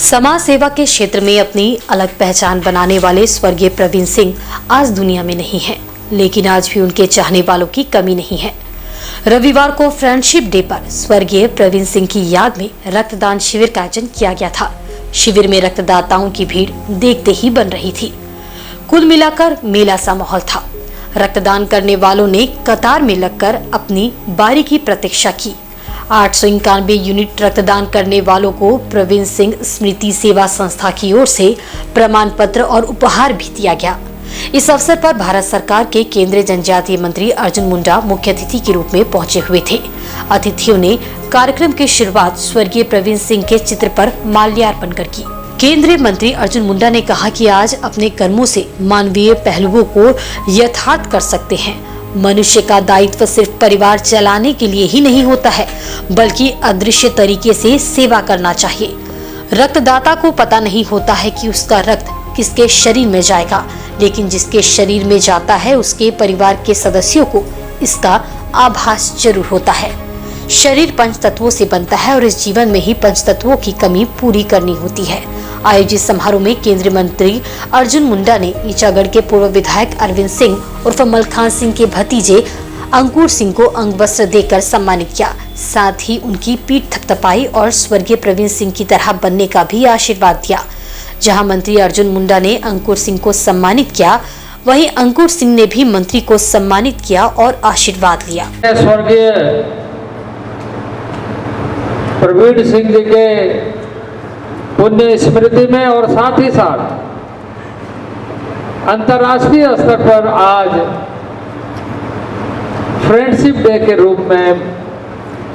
समाज सेवा के क्षेत्र में अपनी अलग पहचान बनाने वाले स्वर्गीय प्रवीण सिंह आज दुनिया में नहीं हैं, लेकिन आज भी उनके चाहने वालों की कमी नहीं है। रविवार को फ्रेंडशिप डे पर स्वर्गीय प्रवीण सिंह की याद में रक्तदान शिविर का आयोजन किया गया था। शिविर में रक्तदाताओं की भीड़ देखते ही बन रही थी। कुल मिलाकर मेला सा माहौल था। रक्तदान करने वालों ने कतार में लगकर अपनी बारी की प्रतीक्षा की। 891 यूनिट रक्तदान करने वालों को प्रवीण सिंह स्मृति सेवा संस्था की ओर से प्रमाण पत्र और उपहार भी दिया गया। इस अवसर पर भारत सरकार के केंद्रीय जनजातीय मंत्री अर्जुन मुंडा मुख्य अतिथि के रूप में पहुंचे हुए थे। अतिथियों ने कार्यक्रम की शुरुआत स्वर्गीय प्रवीण सिंह के चित्र पर माल्यार्पण कर की। केंद्रीय मंत्री अर्जुन मुंडा ने कहा कि आज अपने कर्मों से मानवीय पहलुओं को यथार्थ कर सकते हैं। मनुष्य का दायित्व सिर्फ परिवार चलाने के लिए ही नहीं होता है, बल्कि अदृश्य तरीके से सेवा करना चाहिए। रक्तदाता को पता नहीं होता है कि उसका रक्त किसके शरीर में जाएगा, लेकिन जिसके शरीर में जाता है उसके परिवार के सदस्यों को इसका आभास जरूर होता है। शरीर पंच तत्वों से बनता है और इस जीवन में ही पंच तत्वों की कमी पूरी करनी होती है। आयोजित समारोह में केंद्रीय मंत्री अर्जुन मुंडा ने ईचागढ़ के पूर्व विधायक अरविंद सिंह उर्फ मलखान सिंह के भतीजे अंकुर सिंह को अंग वस्त्र देकर सम्मानित किया। साथ ही उनकी पीठ थपथपाई और स्वर्गीय प्रवीण सिंह की तरह बनने का भी आशीर्वाद दिया। जहां मंत्री अर्जुन मुंडा ने अंकुर सिंह को सम्मानित किया, वहीं अंकुर सिंह ने भी मंत्री को सम्मानित किया और आशीर्वाद लिया। स्वर्गीय प्रवीण सिंह जी के पुण्य स्मृति में और साथ ही साथ अंतर्राष्ट्रीय स्तर पर आज फ्रेंडशिप डे के रूप में,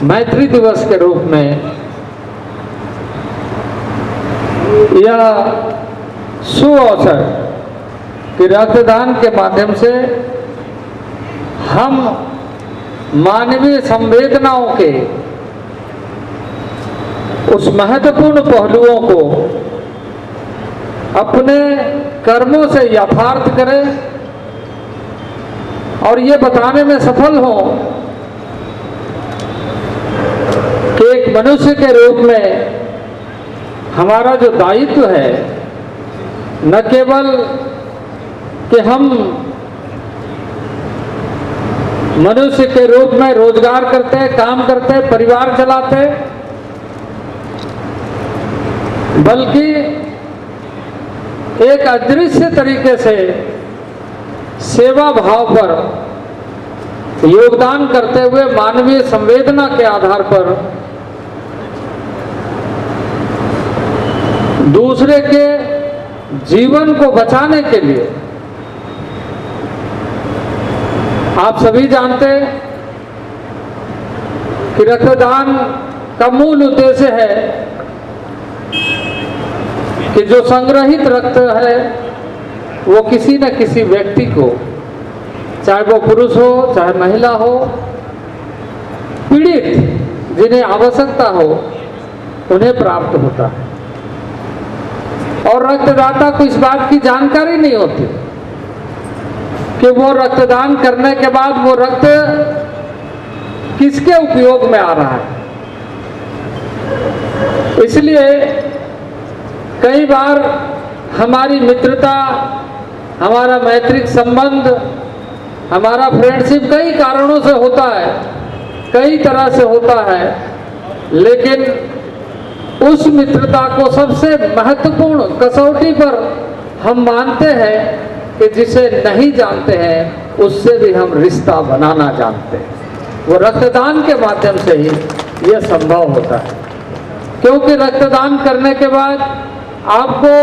मैत्री दिवस के रूप में यह सुअवसर कि रक्तदान के माध्यम से हम मानवीय संवेदनाओं के उस महत्वपूर्ण पहलुओं को अपने कर्मों से यथार्थ करें और ये बताने में सफल हो कि एक मनुष्य के रूप में हमारा जो दायित्व है, न केवल कि हम मनुष्य के रूप में रोजगार करते, काम करते, परिवार चलाते, बल्कि एक अदृश्य तरीके से सेवा भाव पर योगदान करते हुए मानवीय संवेदना के आधार पर दूसरे के जीवन को बचाने के लिए, आप सभी जानते हैं कि रक्तदान का मूल उद्देश्य है कि जो संग्रहित रक्त है वो किसी न किसी व्यक्ति को, चाहे वो पुरुष हो चाहे महिला हो, पीड़ित जिन्हें आवश्यकता हो उन्हें प्राप्त होता है। और रक्तदाता को इस बात की जानकारी नहीं होती कि वो रक्तदान करने के बाद वो रक्त किसके उपयोग में आ रहा है। इसलिए कई बार हमारी मित्रता, हमारा मैत्रिक संबंध, हमारा फ्रेंडशिप कई कारणों से होता है, कई तरह से होता है, लेकिन उस मित्रता को सबसे महत्वपूर्ण कसौटी पर हम मानते हैं कि जिसे नहीं जानते हैं उससे भी हम रिश्ता बनाना जानते हैं। वो रक्तदान के माध्यम से ही यह संभव होता है, क्योंकि रक्तदान करने के बाद आपको,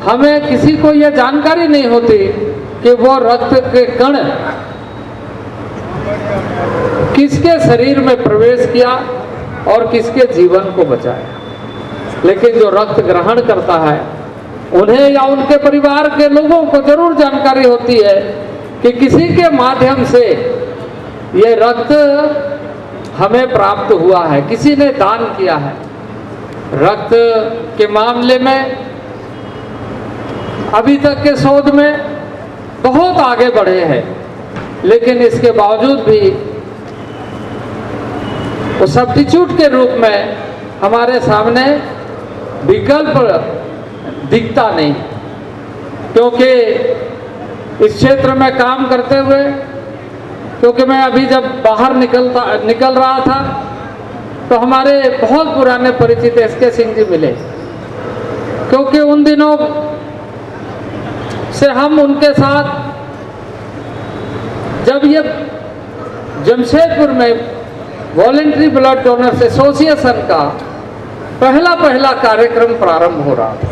हमें किसी को यह जानकारी नहीं होती कि वो रक्त के कण किसके शरीर में प्रवेश किया और किसके जीवन को बचाया। लेकिन जो रक्त ग्रहण करता है उन्हें या उनके परिवार के लोगों को जरूर जानकारी होती है कि किसी के माध्यम से ये रक्त हमें प्राप्त हुआ है, किसी ने दान किया है। रक्त के मामले में अभी तक के शोध में बहुत आगे बढ़े हैं, लेकिन इसके बावजूद भी वो सब्स्टिट्यूट के रूप में हमारे सामने विकल्प दिखता नहीं, क्योंकि इस क्षेत्र में काम करते हुए, क्योंकि मैं अभी जब बाहर निकल रहा था तो हमारे बहुत पुराने परिचित एसके सिंह जी मिले, क्योंकि उन दिनों से हम उनके साथ जब ये जमशेदपुर में वॉलेंट्री ब्लड डोनर्स एसोसिएशन का पहला कार्यक्रम प्रारंभ हो रहा था,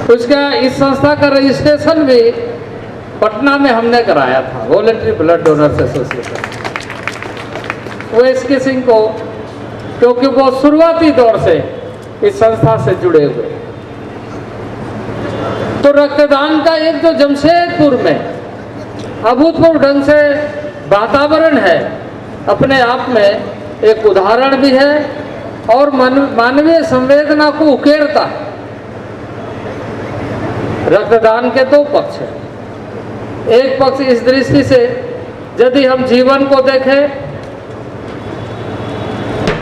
तो इसका इस संस्था का रजिस्ट्रेशन भी पटना में हमने कराया था, वॉलेंट्री ब्लड डोनर्स एसोसिएशन। वो एसके सिंह को, क्योंकि वो शुरुआती दौर से इस संस्था से जुड़े हुए, तो रक्तदान का एक जो जमशेदपुर में अभूतपूर्व ढंग से वातावरण है, अपने आप में एक उदाहरण भी है और मानवीय संवेदना को उकेरता है। रक्तदान के दो पक्ष हैं। एक पक्ष इस दृष्टि से, यदि हम जीवन को देखें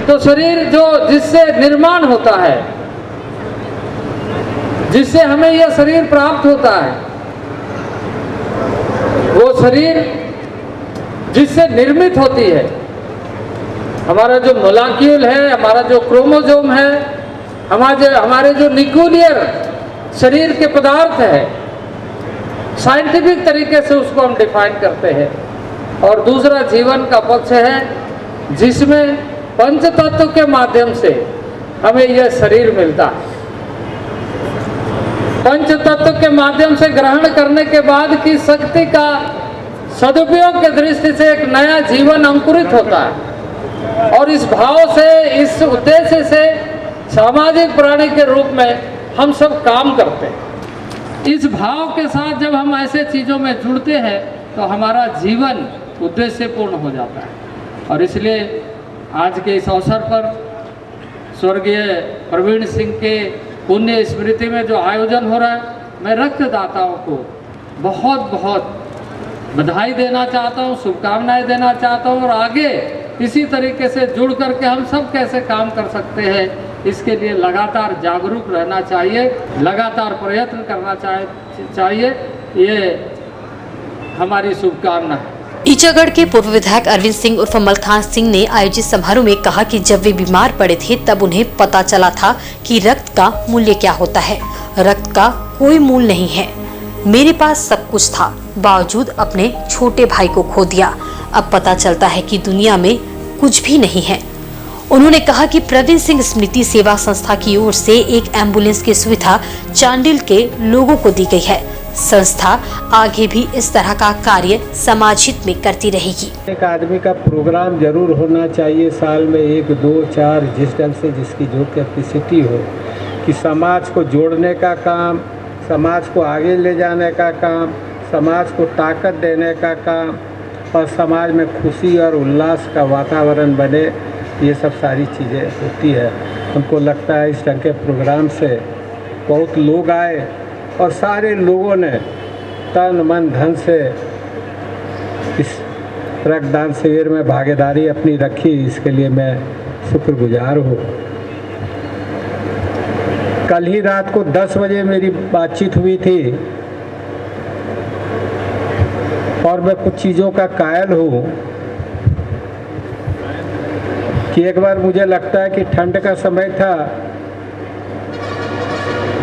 तो शरीर जो जिससे निर्माण होता है, जिससे हमें यह शरीर प्राप्त होता है, वो शरीर जिससे निर्मित होती है, हमारा जो मोलेक्यूल है, हमारा जो क्रोमोसोम है, हमारे जो न्यूक्लियर शरीर के पदार्थ है, साइंटिफिक तरीके से उसको हम डिफाइन करते हैं। और दूसरा जीवन का पक्ष है, जिसमें पंच तत्व के माध्यम से हमें यह शरीर मिलता है। पंच तत्व के माध्यम से ग्रहण करने के बाद की शक्ति का सदुपयोग के दृष्टि से एक नया जीवन अंकुरित होता है, और इस भाव से, इस उद्देश्य से सामाजिक प्राणी के रूप में हम सब काम करते हैं। इस भाव के साथ जब हम ऐसे चीज़ों में जुड़ते हैं तो हमारा जीवन उद्देश्यपूर्ण हो जाता है। और इसलिए आज के इस अवसर पर स्वर्गीय प्रवीण सिंह के पुण्य स्मृति में जो आयोजन हो रहा है, मैं रक्तदाताओं को बहुत बहुत बधाई देना चाहता हूँ, शुभकामनाएं देना चाहता हूँ, और आगे इसी तरीके से जुड़ करके हम सब कैसे काम कर सकते हैं, इसके लिए लगातार जागरूक रहना चाहिए, लगातार प्रयत्न करना चाहिए। ये हमारी शुभकामना है। ईचागढ़ के पूर्व विधायक अरविंद सिंह उर्फ मलखान सिंह ने आयोजित समारोह में कहा कि जब वे बीमार पड़े थे तब उन्हें पता चला था कि रक्त का मूल्य क्या होता है। रक्त का कोई मूल्य नहीं है। मेरे पास सब कुछ था, बावजूद अपने छोटे भाई को खो दिया। अब पता चलता है कि दुनिया में कुछ भी नहीं है। उन्होंने कहा कि प्रवीण सिंह स्मृति सेवा संस्था की ओर से एक एम्बुलेंस की सुविधा चांडिल के लोगों को दी गई है। संस्था आगे भी इस तरह का कार्य समाज हित में करती रहेगी। एक आदमी का प्रोग्राम जरूर होना चाहिए, साल में 1, 2, 4, जिस ढंग से जिसकी जो कैपेसिटी हो, कि समाज को जोड़ने का काम, समाज को आगे ले जाने का काम, समाज को ताकत देने का काम, और समाज में खुशी और उल्लास का वातावरण बने, ये सब सारी चीज़ें होती है। हमको लगता है इस ढंग के प्रोग्राम से बहुत लोग आए और सारे लोगों ने तन मन धन से इस रक्तदान शिविर में भागीदारी अपनी रखी, इसके लिए मैं शुक्रगुजार हूँ। कल ही रात को 10 बजे मेरी बातचीत हुई थी और मैं कुछ चीज़ों का कायल हूँ कि एक बार मुझे लगता है कि ठंड का समय था,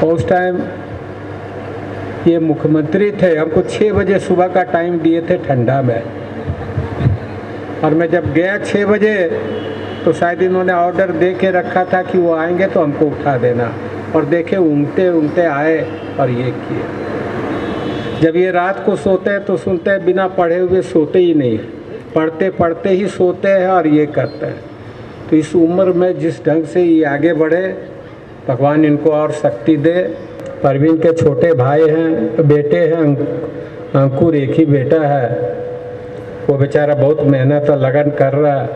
उस टाइम ये मुख्यमंत्री थे, हमको 6 बजे सुबह का टाइम दिए थे ठंडा में, और मैं जब गया 6 बजे तो शायद इन्होंने ऑर्डर दे के रखा था कि वो आएंगे तो हमको उठा देना, और देखे ऊँगते ऊँगते आए और ये किए। जब ये रात को सोते हैं तो सुनते हैं, बिना पढ़े हुए सोते ही नहीं, पढ़ते पढ़ते ही सोते हैं और ये करते हैं। तो इस उम्र में जिस ढंग से ये आगे बढ़े, भगवान इनको और शक्ति दे। परवीन के छोटे भाई हैं, बेटे हैं, अंकुर एक ही बेटा है, वो बेचारा बहुत मेहनत और लगन कर रहा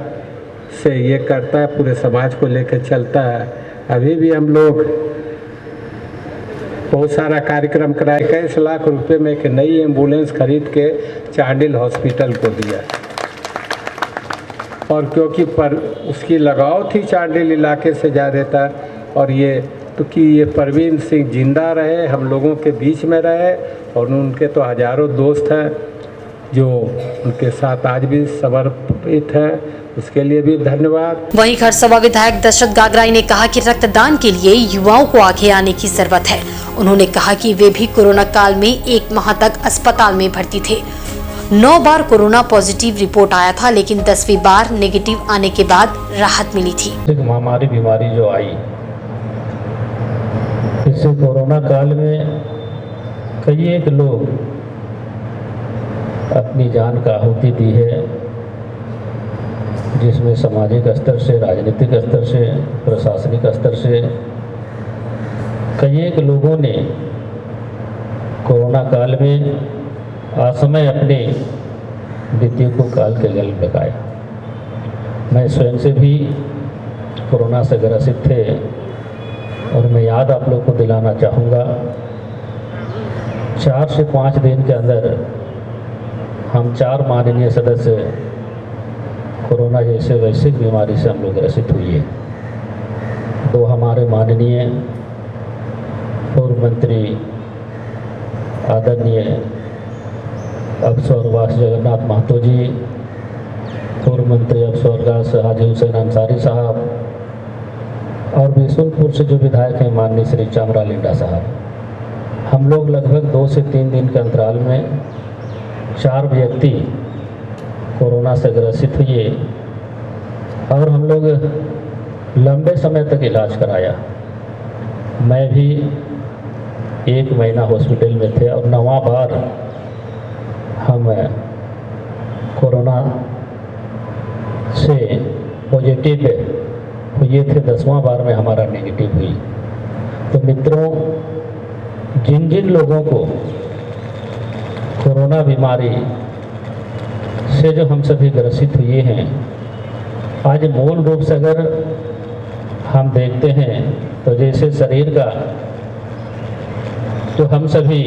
से ये करता है, पूरे समाज को लेकर चलता है। अभी भी हम लोग बहुत सारा कार्यक्रम कराए, 21 लाख रुपए में एक नई एम्बुलेंस खरीद के चांडिल हॉस्पिटल को दिया, और क्योंकि पर उसकी लगाव थी चांडिल इलाके से ज़्यादातर, और ये तो कि ये प्रवीण सिंह जिंदा रहे, हम लोगों के बीच में रहे, और उनके तो हजारों दोस्त हैं जो उनके साथ आज भी समर्पित हैं, उसके लिए भी धन्यवाद। वहीं खरसवा विधायक दशरथ गागराई ने कहा कि रक्तदान के लिए युवाओं को आगे आने की जरूरत है। उन्होंने कहा कि वे भी कोरोना काल में 1 माह तक अस्पताल में भर्ती थे। 9 बार कोरोना पॉजिटिव रिपोर्ट आया था, लेकिन 10वीं बार नेगेटिव आने के बाद राहत मिली थी। एक महामारी बीमारी जो आई, इससे कोरोना काल में कई एक लोग अपनी जान का आहुति दी है, जिसमें सामाजिक स्तर से, राजनीतिक स्तर से, प्रशासनिक स्तर से कई एक लोगों ने कोरोना काल में असमय अपने मृत्यु को काल के गले लगाया। मैं स्वयं से भी कोरोना से ग्रसित थे, और मैं याद आप लोग को दिलाना चाहूँगा, 4 से 5 दिन के अंदर हम 4 माननीय सदस्य कोरोना जैसे वैश्विक बीमारी से हम लोग ग्रसित हुए हैं। 2 हमारे माननीय पूर्व मंत्री आदरणीय स्वर्गवास जगन्नाथ महतो जी, पूर्व मंत्री स्वर्गवास हाजी हुसैन अंसारी साहब, और बिशुनपुर से जो विधायक हैं माननीय श्री चामरा लिंडा साहब। हम लोग लगभग 2 से 3 दिन के अंतराल में 4 व्यक्ति कोरोना से ग्रसित हुए, और हम लोग लंबे समय तक इलाज कराया। मैं भी 1 महीना हॉस्पिटल में थे, और 9वां बार हम कोरोना से पॉजिटिव हुए थे, 10वां बार में हमारा नेगेटिव हुई। तो मित्रों, जिन जिन लोगों को कोरोना बीमारी से जो हम सभी ग्रसित हुए हैं, आज मूल रूप से अगर हम देखते हैं तो जैसे शरीर का जो हम सभी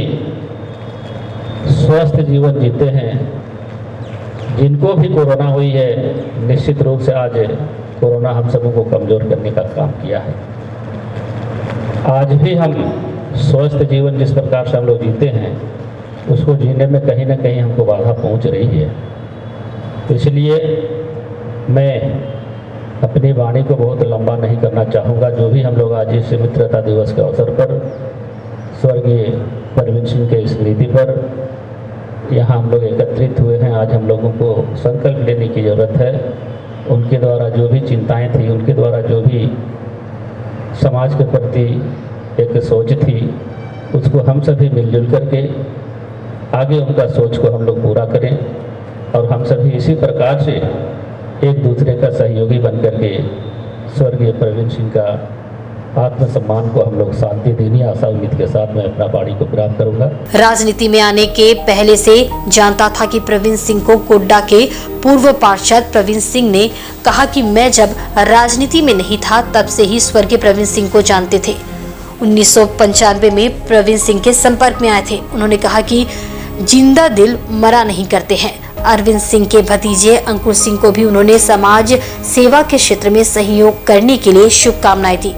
स्वस्थ जीवन जीते हैं, जिनको भी कोरोना हुई है, निश्चित रूप से आज कोरोना हम सबों को कमज़ोर करने का काम किया है। आज भी हम स्वस्थ जीवन जिस प्रकार से हम लोग जीते हैं, उसको जीने में कहीं ना कहीं हमको बाधा पहुंच रही है। इसलिए मैं अपनी वाणी को बहुत लंबा नहीं करना चाहूँगा। जो भी हम लोग आज इस मित्रता दिवस के अवसर पर स्वर्गीय प्रवीण सिंह के स्मृति पर यहाँ हम लोग एकत्रित हुए हैं, आज हम लोगों को संकल्प लेने की ज़रूरत है। उनके द्वारा जो भी चिंताएं थी, उनके द्वारा जो भी समाज के प्रति एक सोच थी, उसको हम सभी मिलजुल करके आगे उनका सोच को हम लोग पूरा करें, और हम सभी इसी प्रकार से एक दूसरे का सहयोगी बन करके स्वर्गीय प्रवीण सिंह का आत्मसम्मान को हम लोग शांति देनी आशा उम्मीद के साथ मैं अपना वाणी को विराम करूंगा। राजनीति में आने के पहले से जानता था कि प्रवीण सिंह को गोड्डा के पूर्व पार्षद प्रवीण सिंह ने कहा कि मैं जब राजनीति में नहीं था तब से ही स्वर्गीय प्रवीण सिंह को जानते थे। 1995 में प्रवीण सिंह के संपर्क में आए थे। उन्होंने कहा कि जिंदा दिल मरा नहीं करते हैं। अरविंद सिंह के भतीजे अंकुर सिंह को भी उन्होंने समाज सेवा के क्षेत्र में सहयोग करने के लिए शुभकामनाएं दी।